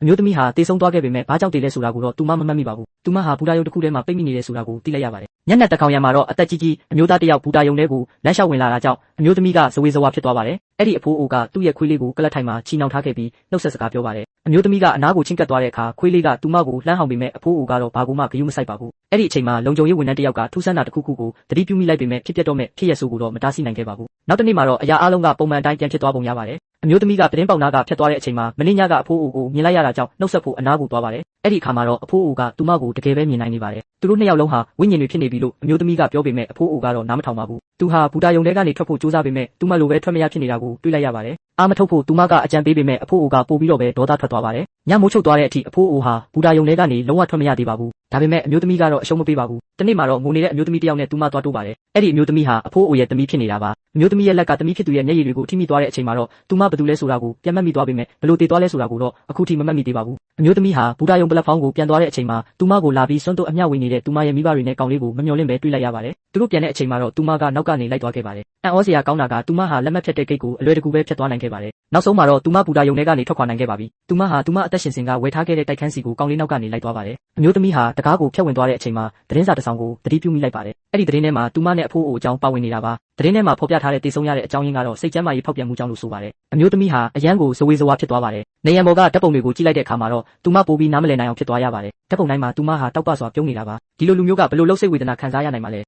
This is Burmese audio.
အမျိုးသမီးဟာတေဆုံးသွားခဲ့ပေမဲ့ဘာကြောင့်တေလဲဆိုတာကိုတော့သူမမမှတ်မိပါဘူး။သူမဟာဘူတာယုံတစ်ခုထဲမှာပိတ်မိနေတယ်ဆိုတာကိုသိလိုက်ရပါတယ်။ညနေတစ်ခေါင်ရံမှာတော့အသက်ကြီးကြီးအမျိုးသားတစ်ယောက်ဘူတာယုံထဲကိုလမ်းလျှောက်ဝင်လာတာကြောင့်အမျိုးသမီးကဇဝေဇဝါဖြစ်သွားပါတယ်။အဲ့ဒီအဖိုးအိုကသူ့ရဲ့ခွေးလေးကိုကလပ်ထိုင်မှာချီနှောင်ထားခဲ့ပြီးနှုတ်ဆက်စကားပြောပါတယ်။အမျိုးသမီးကအနားကိုချင့်ကပ်သွားတဲ့အခါခွေးလေးကသူမကိုလှမ်းဟောင်ပေမဲ့အဖိုးအိုကတော့ဘာကိုမှဂရုမစိုက်ပါဘူး။အဲ့ဒီအချိန်မှာလုံခြုံရေးဝန်ထမ်းတစ်ယောက်ကထူးဆန်းတာတစ်ခုခုကိုသတိပြုမိလိုက်ပေမဲ့ဖြစ်ပျက်တော့မဲ့ဖြစ်ရဆိုကိုတော့မတားဆီးနိုင်ခဲ့ပါဘူး။နောက်တစ်နေ့မှာတော့အရာအလုံးကပုံမှန်တိုင်းပြန်ဖြစ်သွားပုံရပါတယ်။အမျိုးသမီးကသတင်းပေါက်နာကဖြတ်သွားတဲ့အချိန်မှာမင်းညကအဖိုးအိုကိုမြင်လိုက်ရတာကြောင့်နှုတ်ဆက်ဖို့အနားကိုသွားပါတယ်။အဲ့ဒီအခါမှာတော့အဖိုးအိုကသူမကိုတကယ်ပဲမြင်နိုင်နေပါတယ်။သူတို့နှစ်ယောက်လုံးဟာဝိညာဉ်တွေဖြစ်နေပြီလို့အမျိုးသမီးကပြောပေမဲ့အဖိုးအိုကတော့နားမထောင်ပါဘူး။သူဟာဘူတာယုံထဲကနေထွက်ဖို့ကြိုးစားပေမဲ့သူမလိုပဲထွက်မရဖြစ်နေတာကိုတွေ့လိုက်ရပါတယ်။အားမထုတ်ဖို့သူမကအကြံပေးပေမဲ့အဖိုးအိုကပို့ပြီးတော့ပဲဒေါသထွက်သွားပါတယ်။ညမိုးချုပ်သွားတဲ့အထိအဖိုးအိုဟာဘူတာယုံထဲကနေလုံးဝထွက်မရသေးပါဘူး။ဒါပေမဲ့အမျိုးသမီးကတော့အရှုံးမပေးပါဘူး။တနေ့မှာတော့ငိုနေတဲ့အမျိုးသမီးတစ်ယောက်နဲ့သူမသွားတိုးပါတယ်။အဲ့ဒီအမျိုးသမီးဟာအဖိုးအိုရဲ့သမီးဖြစ်နေတာပါ။အမျိုးသမီးရဲ့လက်ကသမီးဖြစ်သူရဲ့မျက်ရည်တွေကိုထိမိသွားတဲ့အချိန်မှာတော့သူမဘာတူလဲဆိုတာကိုပြန်မှတ်မိသွားပေမဲ့ဘလို့တည်သွားလဲဆိုတာကိုတော့အခုထိမမှတ်မိသေးပါဘူး။အမျိုးသမီးဟာဘူတာယုံပလက်ဖောင်းကိုပြန်သွားတဲ့အချိန်မှာသူမကိုလာပြီးစွန့်တို့အမျှဝေနေတဲ့သူမရဲ့မိဘတွေနဲ့ကောင်လေးကိုမမျှော်လင့်ပဲတွေ့လိုက်ရပါတယ်။သူတို့ပြန်တဲ့အချိန်မှာတော့သူမကနောက်ကနေလိုက်သွားခဲ့ပါတယ်။အံ့ဩစရာကောင်းတာကသူမဟာလက်မှတ်ဖြတ်တဲ့ဂိတ်ကိုအလွယ်တကူပဲဖြတ်သွားနိုင်ခဲ့ပါတယ်။နောက်ဆုံးမှာတော့သူမဘူတာယုံထဲကနေထွက်ခွာနိုင်ခဲ့ပါပြီ။သူမဟာသူမအသက်ရှင်စဉ်ကဝယ်ထားခဲ့တဲ့တိုက်ခန်းစီကိုကောင်လေးနောက်ကနေလိုက်သွားပါတယ်။အမျိုးသမီးဟာတကားကိုဖြတ်ဝင်သွားတဲ့အချိန်မှာသတင်းစာတစ်စောင်ကိုသတိပြုမိလိုက်ပါတယ်။အဲ့ဒီသတင်းထဲမှာသူမနဲ့အဖိုးအိုအကြောင်းပါဝင်နေတာပါ။သတင်းထဲမှာဖော်ပြထားတဲ့တည်ဆုံးရတဲ့အကြောင်းရင်းကတော့စိတ်ကျန်းမာရေးဖောက်ပြန်မှုကြောင့်လို့ဆိုပါတယ်။အမျိုးသမီးဟာအရန်ကိုဇဝေဇဝါဖြစ်သွားပါတယ်။နေရန်ပေါ်ကဓာတ်ပုံတွေကိုကြည့်လိုက်တဲ့အခါမှာတော့သူမပိုပြီးနားမလည်နိုင်အောင်ဖြစ်သွားရပါတယ်။ဓာတ်ပုံတိုင်းမှာသူမဟာတောက်ပစွာပြုံးနေတာပါ။ဒီလိုလူမျိုးကဘယ်လိုလှုပ်စိတ်ဝေဒနာခံစားရနိုင်မှာလဲ